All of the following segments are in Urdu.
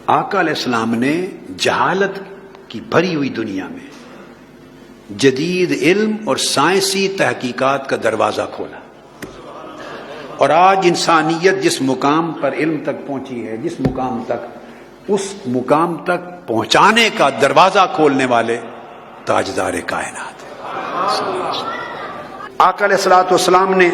آقا علیہ السلام نے جہالت کی بھری ہوئی دنیا میں جدید علم اور سائنسی تحقیقات کا دروازہ کھولا، اور آج انسانیت جس مقام پر علم تک پہنچی ہے، جس مقام تک، اس مقام تک پہنچانے کا دروازہ کھولنے والے تاجدار کائنات ہیں۔ آقا علیہ السلام نے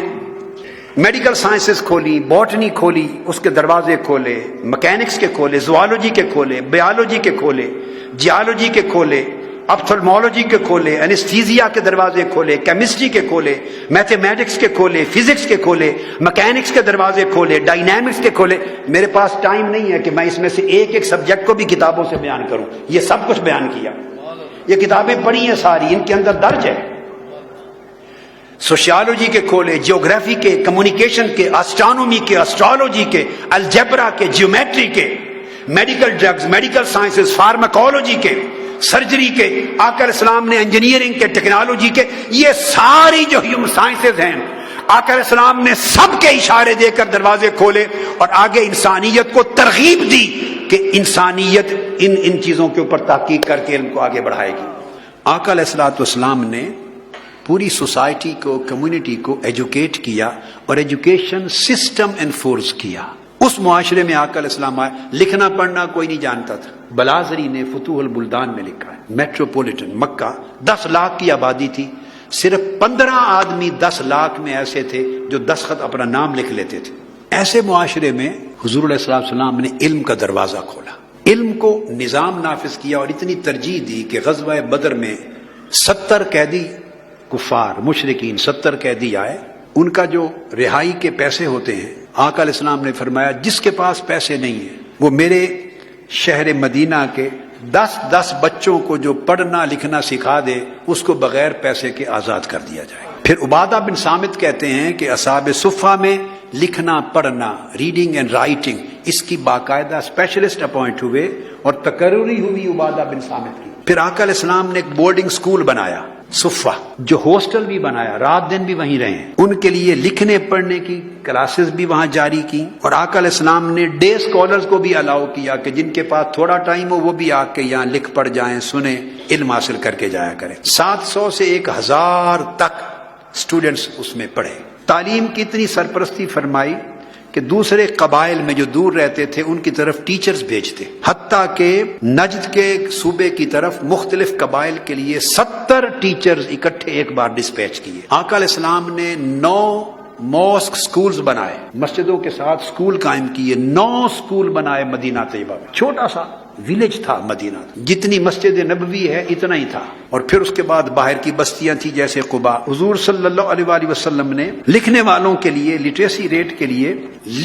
میڈیکل سائنسز کھولی، باٹنی کھولی، اس کے دروازے کھولے، مکینکس کے کھولے، زوالوجی کے کھولے، بیالوجی کے کھولے، جیالوجی کے کھولے، اپتھلمولوجی کے کھولے، انیستھیزیا کے دروازے کھولے، کیمسٹری کے کھولے، میتھمیٹکس کے کھولے، فزکس کے کھولے، مکینکس کے دروازے کھولے، ڈائنامکس کے کھولے۔ میرے پاس ٹائم نہیں ہے کہ میں اس میں سے ایک ایک سبجیکٹ کو بھی کتابوں سے بیان کروں، یہ سب کچھ بیان کیا، یہ کتابیں پڑھی ہیں ساری، ان کے اندر درج ہے۔ سوشیالوجی کے کھولے، جیوگرافی کے، کمیونیکیشن کے، اسٹرانومی کے، اسٹرالوجی کے، الجبرا کے، جیومیٹری کے، medical drugs, medical sciences, pharmacology کے، سرجری کے، آقا علیہ السلام نے انجینئرنگ کے، ٹیکنالوجی کے، یہ ساری جو ہیومن سائنسز ہیں، آقا علیہ السلام نے سب کے اشارے دے کر دروازے کھولے اور آگے انسانیت کو ترغیب دی کہ انسانیت ان چیزوں کے اوپر تحقیق کر کے علم کو آگے بڑھائے گی۔ آقا علیہ السلام نے پوری سوسائٹی کو، کمیونٹی کو ایجوکیٹ کیا اور ایجوکیشن سسٹم انفورس کیا۔ اس معاشرے میں آقا علیہ السلام آئے، لکھنا پڑھنا کوئی نہیں جانتا تھا۔ بلازری نے فتوح البلدان میں لکھا ہے، میٹروپولیٹن مکہ 10 لاکھ کی آبادی تھی، صرف 15 آدمی 10 لاکھ میں ایسے تھے جو دستخط اپنا نام لکھ لیتے تھے۔ ایسے معاشرے میں حضور علیہ السلام نے علم کا دروازہ کھولا، علم کو نظام نافذ کیا اور اتنی ترجیح دی کہ غزوہ بدر میں 70 قیدی کفار مشرکین 70 قیدی آئے، ان کا جو رہائی کے پیسے ہوتے ہیں، آقا علیہ السلام نے فرمایا جس کے پاس پیسے نہیں ہیں وہ میرے شہر مدینہ کے 10 بچوں کو جو پڑھنا لکھنا سکھا دے اس کو بغیر پیسے کے آزاد کر دیا جائے۔ پھر عبادہ بن صامت کہتے ہیں کہ اصحاب صفہ میں لکھنا پڑھنا، ریڈنگ اینڈ رائٹنگ، اس کی باقاعدہ اسپیشلسٹ اپوائنٹ ہوئے اور تقرری ہوئی عبادہ بن صامت کی۔ پھر آقا علیہ السلام نے ایک بورڈنگ سکول بنایا صفہ، جو ہاسٹل بھی بنایا، رات دن بھی وہیں رہے، ان کے لیے لکھنے پڑھنے کی کلاسز بھی وہاں جاری کی، اور آقا علیہ السلام نے ڈے اسکالرز کو بھی الاؤ کیا کہ جن کے پاس تھوڑا ٹائم ہو وہ بھی آ کے یہاں لکھ پڑھ جائیں، سنیں، علم حاصل کر کے جایا کریں۔ 700 سے 1000 تک اسٹوڈنٹس اس میں پڑھے۔ تعلیم کی اتنی سرپرستی فرمائی کہ دوسرے قبائل میں جو دور رہتے تھے ان کی طرف ٹیچرز بھیجتے، حتیٰ کہ نجد کے صوبے کی طرف مختلف قبائل کے لیے 70 ٹیچرز اکٹھے ایک بار ڈسپیچ کیے۔ آقا علیہ السلام نے 9 ماسک سکولز بنائے، مسجدوں کے ساتھ سکول قائم کیے، 9 سکول بنائے مدینہ طیبہ میں۔ چھوٹا سا ویلیج تھا مدینہ، جتنی مسجد نبوی ہے اتنا ہی تھا، اور پھر اس کے بعد باہر کی بستیاں تھیں جیسے قباء۔ حضور صلی اللہ علیہ وسلم نے لکھنے والوں کے لیے، لٹریسی ریٹ کے لیے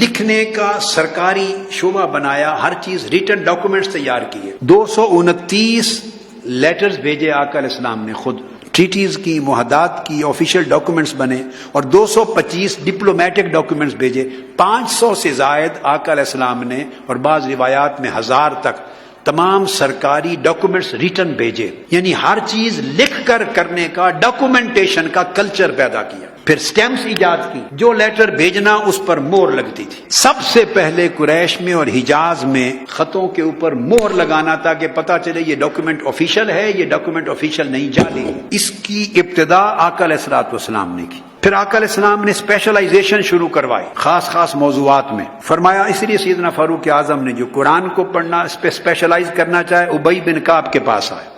لکھنے کا سرکاری شعبہ بنایا، ہر چیز ریٹن ڈاکومنٹس تیار کیے۔ 229 لیٹرز بھیجے آقا علیہ السلام نے خود، ٹریٹیز کی، معاہدات کی، آفیشیل ڈاکومنٹس بنے، اور 225 ڈپلومیٹک ڈاکومنٹس بھیجے۔ 500 سے زائد آقا علیہ السلام نے، اور بعض روایات میں 1000 تک تمام سرکاری ڈاکومنٹس ریٹن بھیجے، یعنی ہر چیز لکھ کر کرنے کا، ڈاکومنٹیشن کا کلچر پیدا کیا۔ پھر سٹیمپس ایجاد کی، جو لیٹر بھیجنا اس پر مہر لگتی تھی۔ سب سے پہلے قریش میں اور حجاز میں خطوں کے اوپر مہر لگانا تاکہ پتہ چلے یہ ڈاکومنٹ آفیشیل ہے، یہ ڈاکومنٹ آفیشیل نہیں، جعلی۔ اس کی ابتدا آقا علیہ السلام نے کی۔ پھر آقا علیہ السلام نے اسپیشلائزیشن شروع کروائی خاص موضوعات میں، فرمایا اس لیے سیدنا فاروق اعظم نے جو قرآن کو پڑھنا اسپیشلائز کرنا چاہے ابی بن کعب کے پاس آئے،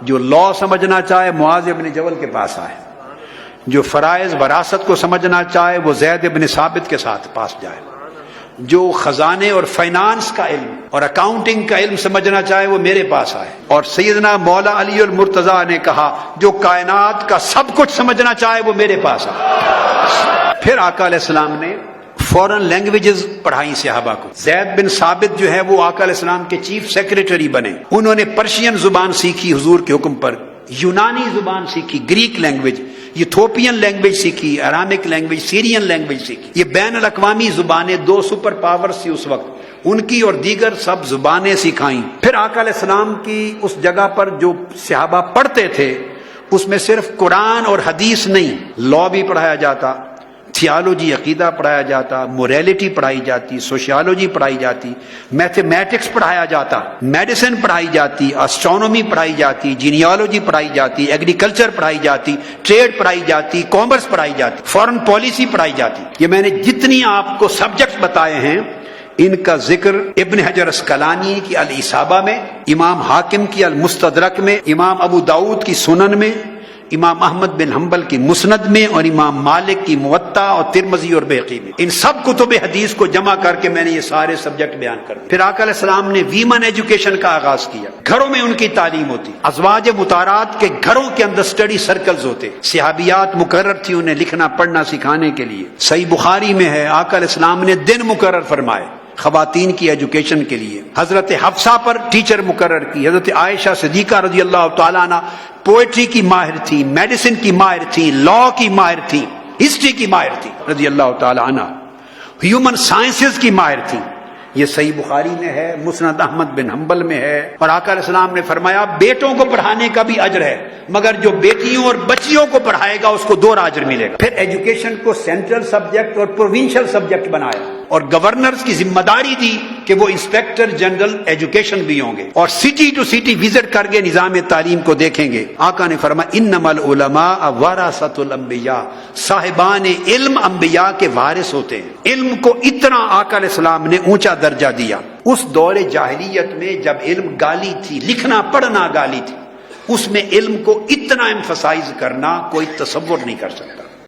جو لا سمجھنا چاہے معاذ بن جبل کے پاس آئے، جو فرائض وراثت کو سمجھنا چاہے وہ زید بن ثابت کے ساتھ پاس جائے، جو خزانے اور فائنانس کا علم اور اکاؤنٹنگ کا علم سمجھنا چاہے وہ میرے پاس آئے۔ اور سیدنا مولا علی المرتضیٰ نے کہا جو کائنات کا سب کچھ سمجھنا چاہے وہ میرے پاس آئے۔ پھر آقا علیہ السلام نے فورن لینگویجز پڑھائی صحابہ کو۔ زید بن ثابت جو ہے وہ آقا علیہ السلام کے چیف سیکریٹری بنے، انہوں نے پرشین زبان سیکھی حضور کے حکم پر، یونانی زبان سیکھی، گریک لینگویج، یتھوپین لینگویج سیکھی، ارامک لینگویج، سیرین لینگویج سیکھی۔ یہ بین الاقوامی زبانیں 2 سپر پاورز تھی اس وقت، ان کی اور دیگر سب زبانیں سکھائیں۔ پھر آقا علیہ السلام کی اس جگہ پر جو صحابہ پڑھتے تھے اس میں صرف قرآن اور حدیث نہیں، لا بھی پڑھایا جاتا، تھیالوجی عقیدہ پڑھایا جاتا، موریلٹی پڑھائی جاتی، سوشیالوجی پڑھائی جاتی، میتھمیٹکس پڑھایا جاتا، میڈیسن پڑھائی جاتی، اسٹرونومی پڑھائی جاتی، جینیالوجی پڑھائی جاتی، ایگریکلچر پڑھائی جاتی، ٹریڈ پڑھائی جاتی، کامرس پڑھائی جاتی، فارن پالیسی پڑھائی جاتی۔ یہ میں نے جتنی آپ کو سبجیکٹ بتائے ہیں ان کا ذکر ابن حجر اسقلانی کی الاصابہ میں، امام حاکم کی المستدرک میں، امام ابو داؤد کی سنن میں، امام احمد بن حنبل کی مسند میں، اور امام مالک کی موطا اور ترمذی اور بہقی میں، ان سب کتب حدیث کو جمع کر کے میں نے یہ سارے سبجیکٹ بیان کر دیے۔ پھر آقا علیہ السلام نے ویمن ایجوکیشن کا آغاز کیا، گھروں میں ان کی تعلیم ہوتی، ازواج مطہرات کے گھروں کے اندر اسٹڈی سرکلز ہوتے، صحابیات مقرر تھی انہیں لکھنا پڑھنا سکھانے کے لیے۔ صحیح بخاری میں ہے آقا علیہ السلام نے دن مقرر فرمائے خواتین کی ایجوکیشن کے لیے، حضرت حفصہ پر ٹیچر مقرر کی، حضرت عائشہ صدیقہ رضی اللہ تعالیٰ عنہ پوئٹری کی ماہر تھی، میڈیسن کی ماہر تھی، لا کی ماہر تھی، ہسٹری کی ماہر تھی رضی اللہ تعالیٰ عنہ، ہیومن سائنسز کی ماہر تھی۔ یہ صحیح بخاری میں ہے، مسند احمد بن حنبل میں ہے۔ اور آقا علیہ السلام نے فرمایا بیٹوں کو پڑھانے کا بھی اجر ہے، مگر جو بیٹیوں اور بچیوں کو پڑھائے گا اس کو 2 اجر ملے گا۔ پھر ایجوکیشن کو سینٹرل سبجیکٹ اور پروونشل سبجیکٹ بنایا، اور گورنرز کی ذمہ داری دی کہ وہ انسپیکٹر جنرل ایجوکیشن بھی ہوں گے، اور سٹی ٹو سٹی وزٹ کر کے نظام تعلیم کو دیکھیں گے۔ آقا نے فرمایا انما العلماء ورثۃ الانبیاء، صاحبان علم انبیاء کے وارث ہوتے ہیں۔ علم کو اتنا آقا علیہ السلام نے اونچا درجہ دیا۔ اس دور جاہلیت میں جب علم گالی تھی، لکھنا پڑھنا گالی تھی، اس میں علم کو اتنا ایمفسائز کرنا کوئی تصور نہیں کر سکتا۔